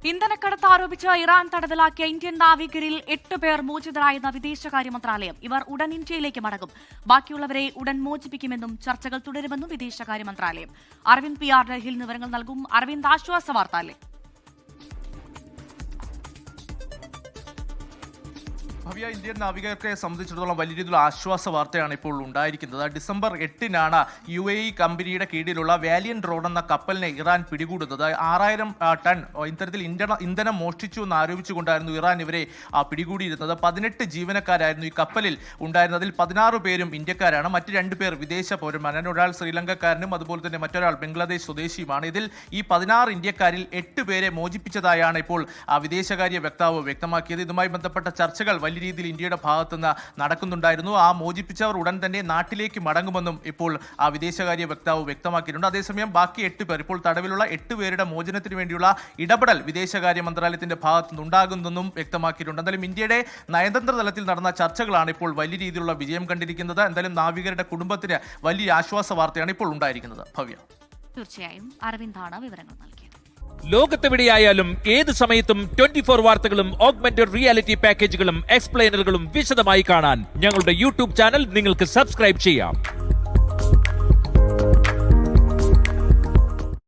ഇന്ധനക്കടത്ത് ആരോപിച്ച് Iran തടവിലാക്കിയ Indian നാവികരിൽ 8 പേർ മോചിതരായെന്ന വിദേശകാര്യ മന്ത്രാലയം. ഇവർ ഉടൻ ഇന്ത്യയിലേക്ക് മടങ്ങും. ബാക്കിയുള്ളവരെ ഉടൻ മോചിപ്പിക്കുമെന്നും ചർച്ചകൾ തുടരുമെന്നും വിദേശകാര്യ മന്ത്രാലയം. അരവിന്ദ് PR ഡൽഹിയിൽ വിവരങ്ങൾ നൽകും. അരവിന്ദ്, ആശ്വാസ വാർത്ത അല്ലേ? ഭവ്യ, ഇന്ത്യൻ നാവികരെ സംബന്ധിച്ചിടത്തോളം വലിയ രീതിയിലുള്ള ആശ്വാസ വാർത്തയാണ് ഇപ്പോൾ ഉണ്ടായിരിക്കുന്നത്. ഡിസംബർ 8-നാണ് UAE കമ്പനിയുടെ കീഴിലുള്ള വാലിയന്റ് റോഡ് എന്ന കപ്പലിനെ ഇറാൻ പിടികൂടുന്നത്. 6000 ടൺ ഇത്തരത്തിൽ ഇന്ധനം മോഷ്ടിച്ചു എന്ന് ആരോപിച്ചുകൊണ്ടായിരുന്നു ഇറാൻ ഇവരെ പിടികൂടിയിരുന്നത്. 18 ജീവനക്കാരായിരുന്നു ഈ കപ്പലിൽ ഉണ്ടായിരുന്നതിൽ 16 പേരും ഇന്ത്യക്കാരാണ്. മറ്റ് 2 പേർ വിദേശ പൗരന്മാരാണ്. ഒരാൾ ശ്രീലങ്കക്കാരനും അതുപോലെ തന്നെ മറ്റൊരാൾ ബംഗ്ലാദേശ് സ്വദേശിയുമാണ്. ഇതിൽ ഈ 16 ഇന്ത്യക്കാരിൽ 8 പേരെ മോചിപ്പിച്ചതായാണ് ഇപ്പോൾ വിദേശകാര്യ വക്താവ് വ്യക്തമാക്കിയത്. ഇതുമായി ബന്ധപ്പെട്ട ചർച്ചകൾ വലിയ രീതിയിൽ ഇന്ത്യയുടെ ഭാഗത്തുനിന്ന് നടക്കുന്നുണ്ടായിരുന്നു. ആ മോചിപ്പിച്ചവർ ഉടൻ തന്നെ നാട്ടിലേക്ക് മടങ്ങുമെന്നും ഇപ്പോൾ വിദേശകാര്യ വക്താവ് വ്യക്തമാക്കിയിട്ടുണ്ട്. അതേസമയം ബാക്കി 8 പേർ, ഇപ്പോൾ തടവിലുള്ള 8 പേരുടെ മോചനത്തിന് വേണ്ടിയുള്ള ഇടപെടൽ വിദേശകാര്യ മന്ത്രാലയത്തിന്റെ ഭാഗത്തുനിന്ന് ഉണ്ടാകുന്നെന്നും വ്യക്തമാക്കിയിട്ടുണ്ട്. എന്തായാലും ഇന്ത്യയുടെ നയതന്ത്ര തലത്തിൽ നടന്ന ചർച്ചകളാണ് ഇപ്പോൾ വലിയ രീതിയിലുള്ള വിജയം കണ്ടിരിക്കുന്നത്. എന്തായാലും നാവികരുടെ കുടുംബത്തിന് വലിയ ആശ്വാസ വാർത്തയാണ് ഇപ്പോൾ ഉണ്ടായിരിക്കുന്നത്. ഭവ്യ, തീർച്ചയായും അരവിന്ദാണ് വിവരങ്ങൾ നൽകിയത്. ലോകത്തെവിടെയായാലും ഏത് സമയത്തും 24 വാർത്തകളും ഓഗ്മെന്റഡ് റിയാലിറ്റി പാക്കേജുകളും എക്സ്പ്ലെയിനറുകളും വിശദമായി കാണാൻ ഞങ്ങളുടെ YouTube ചാനൽ നിങ്ങൾക്ക് സബ്സ്ക്രൈബ് ചെയ്യാം.